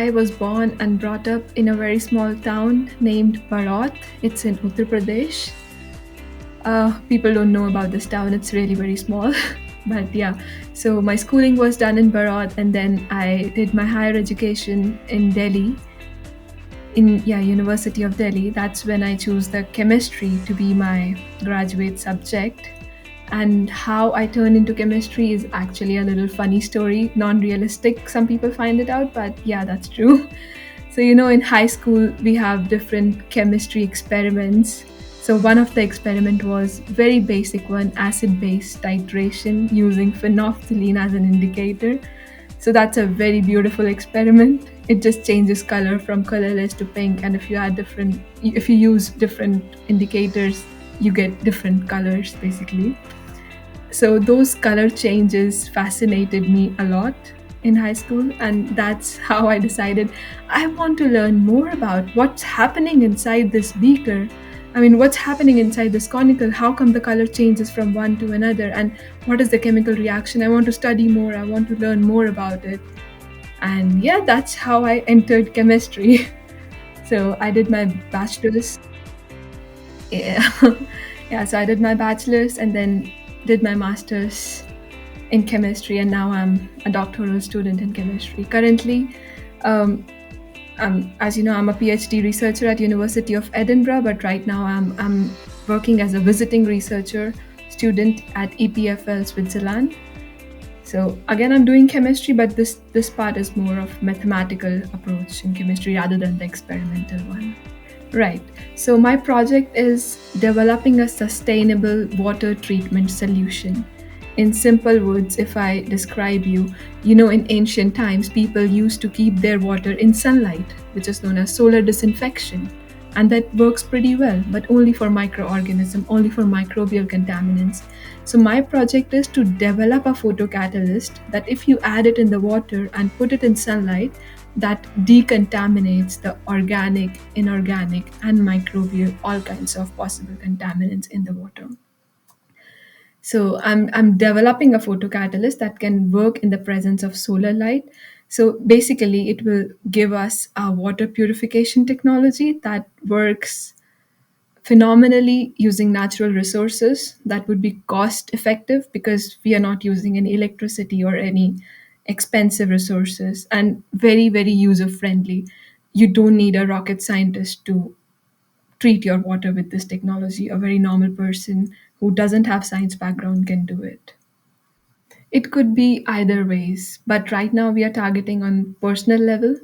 I was born and brought up in a very small town named Baraut. It's in Uttar Pradesh. People don't know about this town, it's really very small. But yeah, so my schooling was done in Baraut, and then I did my higher education in Delhi, in University of Delhi. That's when I chose the chemistry to be my graduate subject. And how I turned into chemistry is actually a little funny story, non-realistic. Some people find it out, but yeah, that's true. So in high school we have different chemistry experiments. So one of the experiment was very basic one, acid-base titration using phenolphthalein as an indicator. So that's a very beautiful experiment. It just changes color from colorless to pink, and if you use different indicators, you get different colors basically. So those color changes fascinated me a lot in high school, and that's how I decided I want to learn more about what's happening inside this beaker. I mean, what's happening inside this conical? How come the color changes from one to another? And what is the chemical reaction? I want to study more. I want to learn more about it. And yeah, that's how I entered chemistry. So I did my bachelor's. Yeah. Yeah, so I did my bachelor's and then did my master's in chemistry, and now I'm a doctoral student in chemistry. Currently, um, as you know, I'm a PhD researcher at University of Edinburgh, but right now I'm working as a visiting researcher student at EPFL Switzerland. So again, I'm doing chemistry, but this part is more of mathematical approach in chemistry rather than the experimental one. Right. So my project is developing a sustainable water treatment solution. In simple words, if I describe in ancient times, people used to keep their water in sunlight, which is known as solar disinfection. And that works pretty well, but only for microorganisms, only for microbial contaminants. So my project is to develop a photocatalyst that if you add it in the water and put it in sunlight, that decontaminates the organic, inorganic, and microbial, all kinds of possible contaminants in the water. So I'm developing a photocatalyst that can work in the presence of solar light. So basically, it will give us a water purification technology that works phenomenally using natural resources that would be cost effective because we are not using any electricity or any expensive resources, and very very user friendly. You don't need a rocket scientist to treat your water with this technology. A very normal person who doesn't have science background can do it. It could be either ways, but right now we are targeting on personal level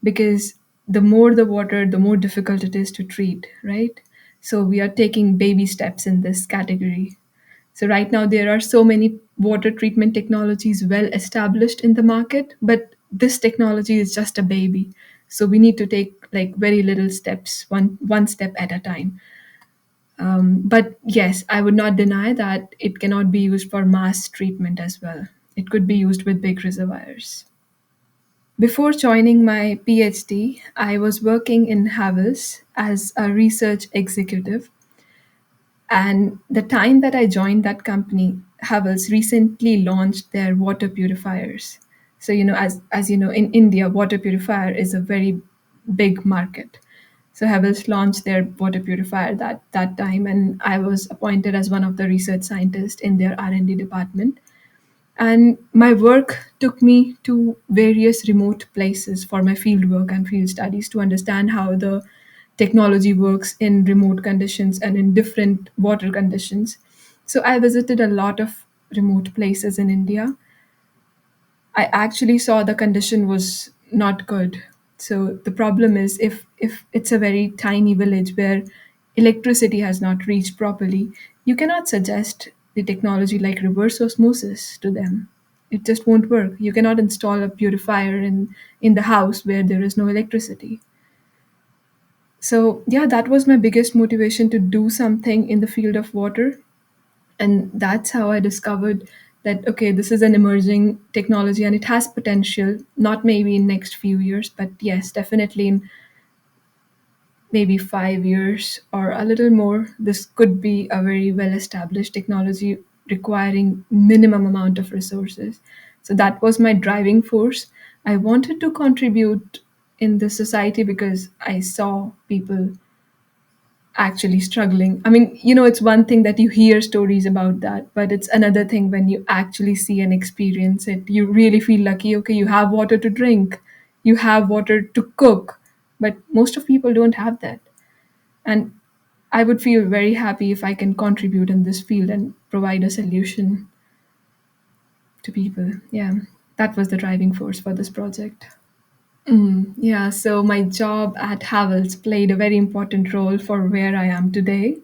because the more the water, the more difficult it is to treat, right? So we are taking baby steps in this category. So right now there are so many water treatment technologies well established in the market, but this technology is just a baby. So we need to take like very little steps, one step at a time. But yes, I would not deny that it cannot be used for mass treatment as well. It could be used with big reservoirs. Before joining my PhD, I was working in Havels as a research executive. And the time that I joined that company, Havels recently launched their water purifiers. So, as you know, in India, water purifier is a very big market. So Havels launched their water purifier that time, and I was appointed as one of the research scientists in their R&D department. And my work took me to various remote places for my field work and field studies to understand how the technology works in remote conditions and in different water conditions. So I visited a lot of remote places in India. I actually saw the condition was not good. So the problem is if it's a very tiny village where electricity has not reached properly, you cannot suggest the technology like reverse osmosis to them. It just won't work. You cannot install a purifier in the house where there is no electricity. So yeah, that was my biggest motivation to do something in the field of water, and that's how I discovered that okay, this is an emerging technology and it has potential, not maybe in next few years, but yes, definitely in maybe 5 years or a little more, this could be a very well established technology requiring minimum amount of resources. So that was my driving force. I wanted to contribute in the society because I saw people actually struggling. I mean, it's one thing that you hear stories about that, but it's another thing when you actually see and experience it. You really feel lucky. Okay, you have water to drink, you have water to cook, but most of people don't have that. And I would feel very happy if I can contribute in this field and provide a solution to people. Yeah, that was the driving force for this project. Yeah, so my job at Havels played a very important role for where I am today.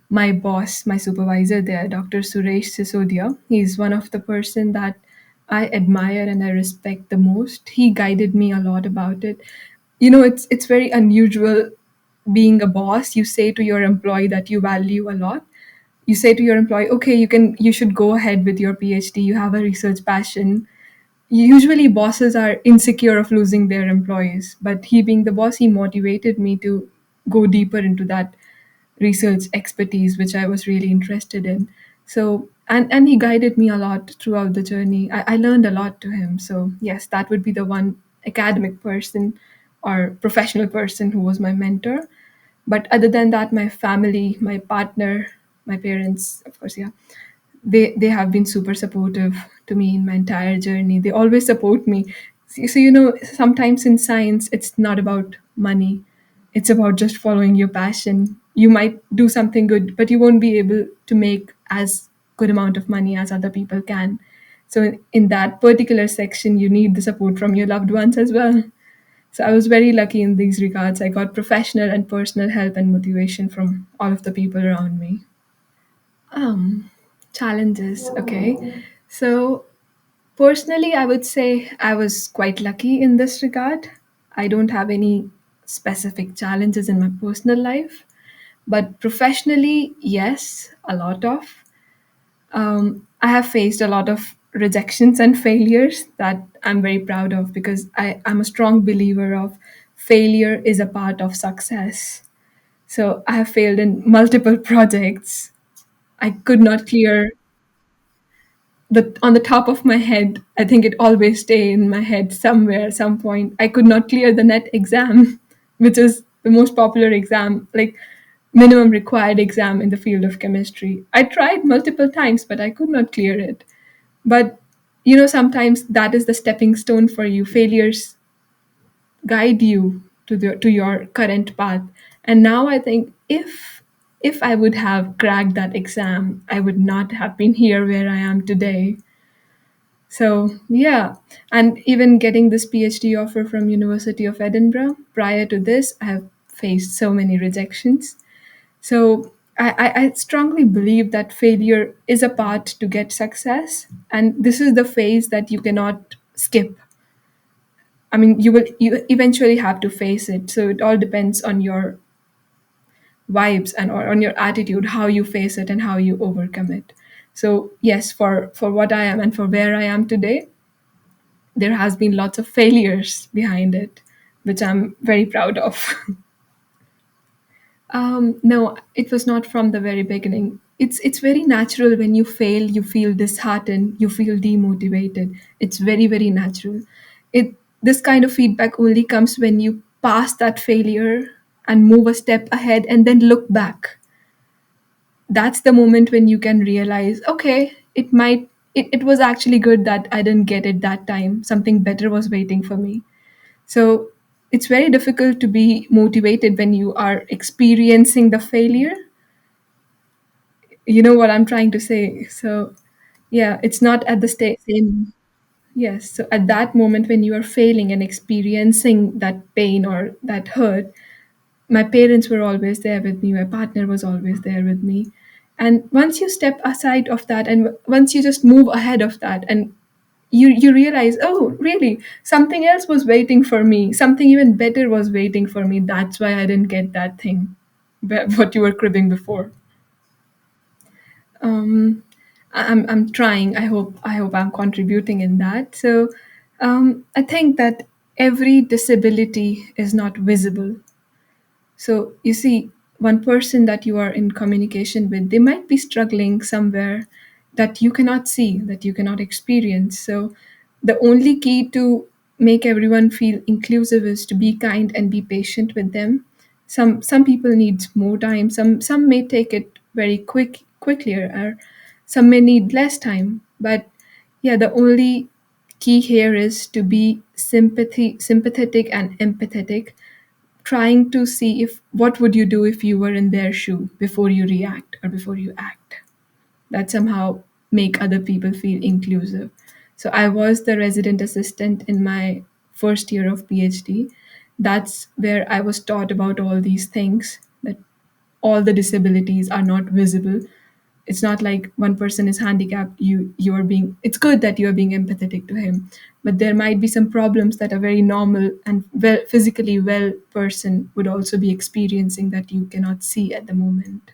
My boss, my supervisor there, Dr. Suresh Sisodia, he's one of the person that I admire and I respect the most. He guided me a lot about it. It's very unusual being a boss. You say to your employee that you value a lot. You say to your employee, okay, you should go ahead with your PhD. You have a research passion. Usually bosses are insecure of losing their employees, but he being the boss, he motivated me to go deeper into that research expertise which I was really interested in. So and he guided me a lot throughout the journey. I learned a lot to him. So yes, that would be the one academic person or professional person who was my mentor. But other than that, my family, my partner, my parents, of course, yeah, they have been super supportive to me in my entire journey. They always support me. So sometimes in science it's not about money, it's about just following your passion. You might do something good, but you won't be able to make as good amount of money as other people can. So in that particular section you need the support from your loved ones as well. So I was very lucky in these regards. I got professional and personal help and motivation from all of the people around me. Um, Challenges. Okay. So, personally, I would say I was quite lucky in this regard. I don't have any specific challenges in my personal life, but professionally, yes, a lot of. I have faced a lot of rejections and failures that I'm very proud of because I'm a strong believer of failure is a part of success. So I have failed in multiple projects. I could not clear the on the top of my head. I think it always stay in my head somewhere, some point. I could not clear the net exam, which is the most popular exam, like minimum required exam in the field of chemistry. I tried multiple times, but I could not clear it. But sometimes that is the stepping stone for you. Failures guide you to your current path. And now I think if I would have cracked that exam, I would not have been here where I am today. So yeah, and even getting this PhD offer from University of Edinburgh, prior to this, I have faced so many rejections. So I strongly believe that failure is a part to get success, and this is the phase that you cannot skip. I mean, you eventually have to face it. So it all depends on your vibes and or on your attitude, how you face it and how you overcome it. So yes, for what I am and for where I am today, there has been lots of failures behind it, which I'm very proud of. No, it was not from the very beginning. It's very natural when you fail, you feel disheartened, you feel demotivated. It's very natural. It This kind of feedback only comes when you pass that failure and move a step ahead and then look back. That's the moment when you can realize, okay, it was actually good that I didn't get it that time. Something better was waiting for me. So it's very difficult to be motivated when you are experiencing the failure. You know what I'm trying to say? So yeah, it's not at the same. Yes. So at that moment when you are failing and experiencing that pain or that hurt, my parents were always there with me. My partner was always there with me. And once you step aside of that, and once you just move ahead of that, and you realize, oh, really, something else was waiting for me. Something even better was waiting for me. That's why I didn't get that thing, what you were cribbing before. um, I'm trying. I hope I'm contributing in that. So I think that every disability is not visible. So you see, one person that you are in communication with, they might be struggling somewhere that you cannot see, that you cannot experience. So the only key to make everyone feel inclusive is to be kind and be patient with them. Some people need more time. Some may take it very quickly, or some may need less time. But yeah, the only key here is to be sympathetic and empathetic, trying to see if what would you do if you were in their shoe before you react or before you act, that somehow make other people feel inclusive. So I was the resident assistant in my first year of PhD. That's where I was taught about all these things, that all the disabilities are not visible. It's not like one person is handicapped, you're being, it's good that you're being empathetic to him, but there might be some problems that a very normal and well physically well person would also be experiencing that you cannot see at the moment.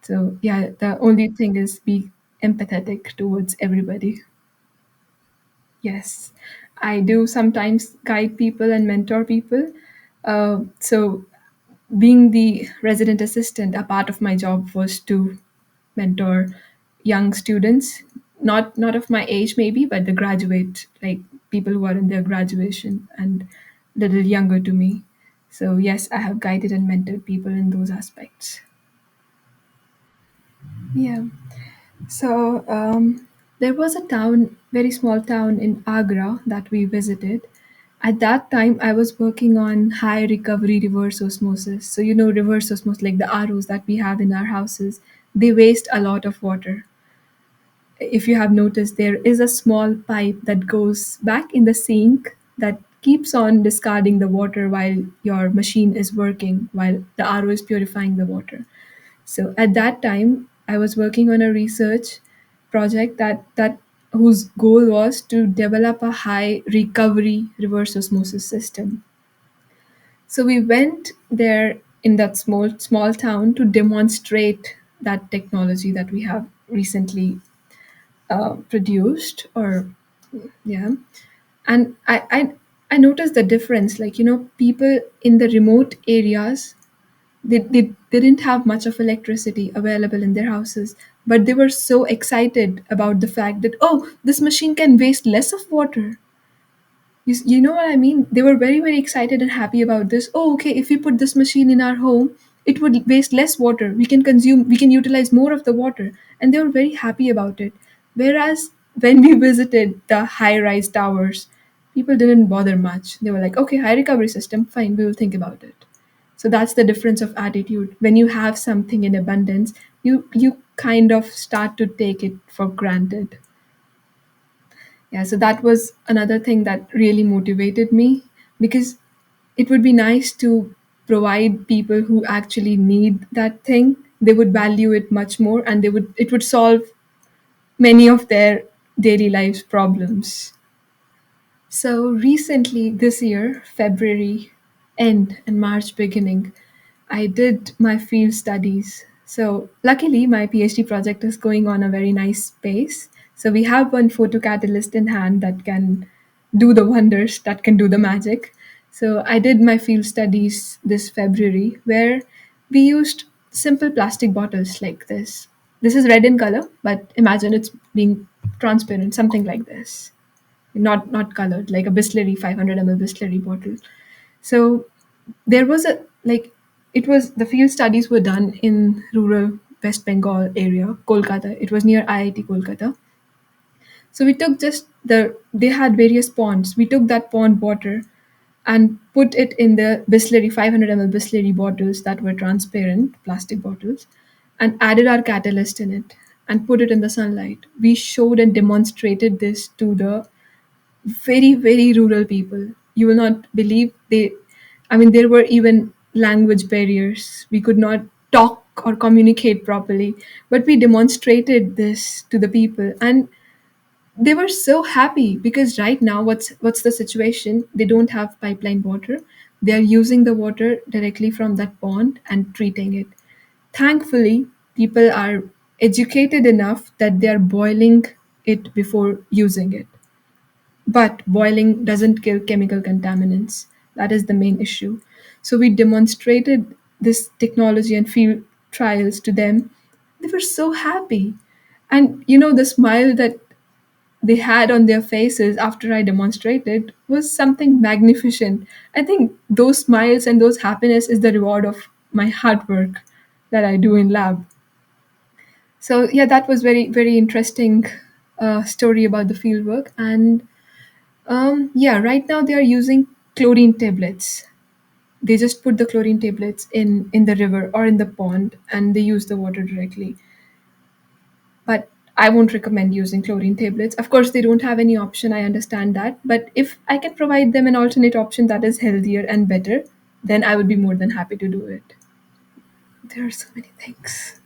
So yeah, the only thing is be empathetic towards everybody. Yes, I do sometimes guide people and mentor people. So being the resident assistant, a part of my job was to mentor young students, not of my age maybe, but the graduate, like people who are in their graduation and little younger to me. So yes, I have guided and mentored people in those aspects. Yeah. So there was a town, very small town in Agra that we visited. At that time, I was working on high recovery reverse osmosis. So, you know, reverse osmosis, like the ROs that we have in our houses, they waste a lot of water. If you have noticed, there is a small pipe that goes back in the sink that keeps on discarding the water while your machine is working, while the RO is purifying the water. So at that time, I was working on a research project that whose goal was to develop a high recovery reverse osmosis system. So we went there in that small town to demonstrate that technology that we have recently produced, or yeah. And I noticed the difference. Like, you know, people in the remote areas, they didn't have much of electricity available in their houses, but they were so excited about the fact that, oh, this machine can waste less of water. You know what I mean? They were very, very excited and happy about this. Oh, okay, if we put this machine in our home, it would waste less water. We can utilize more of the water. And they were very happy about it. Whereas when we visited the high rise towers, people didn't bother much. They were like, okay, high recovery system, fine, we will think about it. So that's the difference of attitude. When you have something in abundance, you kind of start to take it for granted. Yeah, so that was another thing that really motivated me, because it would be nice to provide people who actually need that thing. They would value it much more, and it would solve many of their daily lives problems. So recently, this year, February end and March beginning, I did my field studies. So luckily, my PhD project is going on a very nice pace. So we have one photocatalyst in hand that can do the wonders, that can do the magic. So I did my field studies this February, where we used simple plastic bottles like this. This is red in color, but imagine it's being transparent, something like this, not colored, like a Bisleri 500 ml Bisleri bottle. So there was a like it was the field studies were done in rural West Bengal area, Kolkata. It was near IIT Kolkata. So we took just they had various ponds. We took that pond water and put it in the Bisleri 500 ml Bisleri bottles that were transparent plastic bottles, and added our catalyst in it and put it in the sunlight. We showed and demonstrated this to the very rural people. You will not believe they, I mean, there were even language barriers. We could not talk or communicate properly, but we demonstrated this to the people, and they were so happy, because right now what's the situation? They don't have pipeline water. They are using the water directly from that pond and treating it. Thankfully, people are educated enough that they are boiling it before using it. But boiling doesn't kill chemical contaminants. That is the main issue. So we demonstrated this technology and field trials to them. They were so happy. And you know, the smile that they had on their faces after I demonstrated was something magnificent. I think those smiles and those happiness is the reward of my hard work that I do in lab. So yeah, that was very interesting story about the field work. And yeah, right now they are using chlorine tablets. They just put the chlorine tablets in the river or in the pond, and they use the water directly. But I won't recommend using chlorine tablets. Of course, they don't have any option. I understand that. But if I can provide them an alternate option that is healthier and better, then I would be more than happy to do it. There are so many things.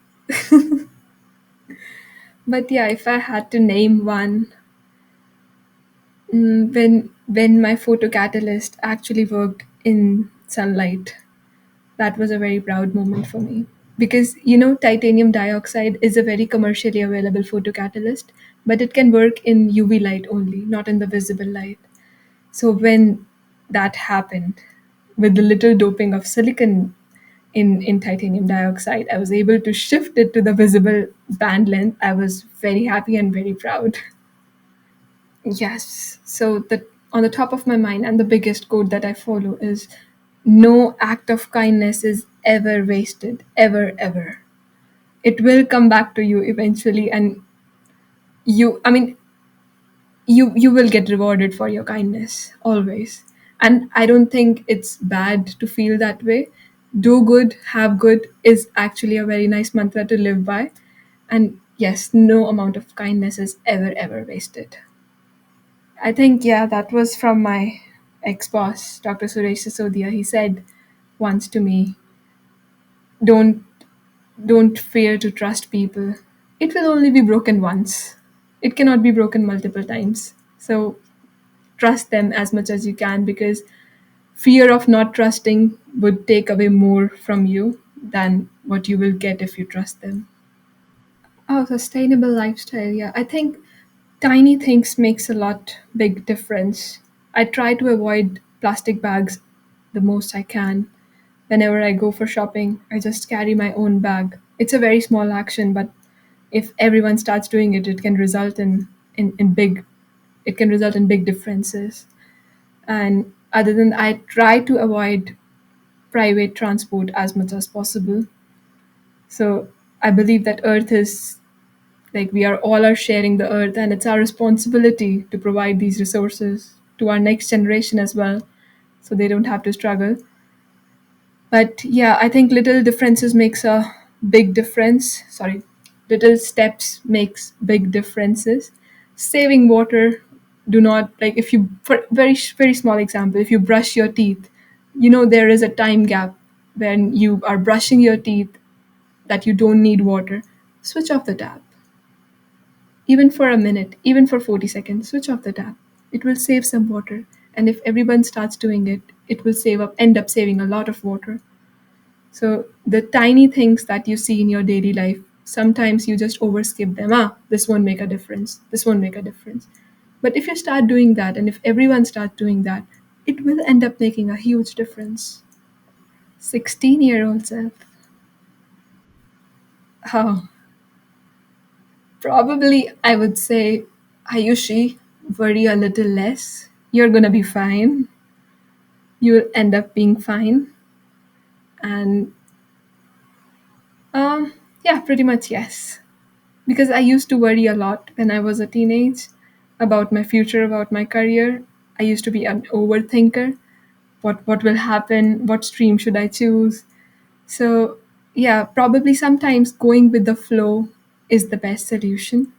But yeah, if I had to name one, when my photocatalyst actually worked in sunlight, that was a very proud moment for me. Because titanium dioxide is a very commercially available photocatalyst, but it can work in UV light only, not in the visible light. So when that happened, with the little doping of silicon in titanium dioxide, I was able to shift it to the visible band length. I was very happy and very proud. Yes. So the on the top of my mind, and the biggest quote that I follow is, no act of kindness is ever wasted, ever, ever. It will come back to you eventually, and you will get rewarded for your kindness always. And I don't think it's bad to feel that way. Do good, have good is actually a very nice mantra to live by. And yes, no amount of kindness is ever wasted. I think, yeah, that was from my ex-boss, Dr. Suresh Sisodia. He said once to me, don't don't fear to trust people. It will only be broken once. It cannot be broken multiple times. So trust them as much as you can, because fear of not trusting would take away more from you than what you will get if you trust them. Oh, sustainable lifestyle. Yeah, I think tiny things makes a lot big difference. I try to avoid plastic bags the most I can. Whenever I go for shopping, I just carry my own bag. It's a very small action, but if everyone starts doing it, it can result in big it can result in big differences. And other than, I try to avoid private transport as much as possible. So I believe that earth is, like, we are all are sharing the earth, and it's our responsibility to provide these resources to our next generation as well, so they don't have to struggle. But yeah, I think little differences makes a big difference. Sorry, little steps makes big differences. Saving water. Do not, like, if you, for very small example, if you brush your teeth, there is a time gap when you are brushing your teeth that you don't need water. Switch off the tap, even for a minute, even for 40 seconds. Switch off the tap. It will save some water, and if everyone starts doing it, it will end up saving a lot of water. So the tiny things that you see in your daily life, sometimes you just overskip them. This won't make a difference. This won't make a difference. But if you start doing that, and if everyone starts doing that, it will end up making a huge difference. 16-year-old self. Oh, probably I would say, Ayushi, worry a little less. You're gonna be fine. You'll end up being fine. And yeah, pretty much yes. Because I used to worry a lot when I was a teenage about my future, about my career. I used to be an overthinker. What will happen? What stream should I choose? So yeah, probably sometimes going with the flow is the best solution.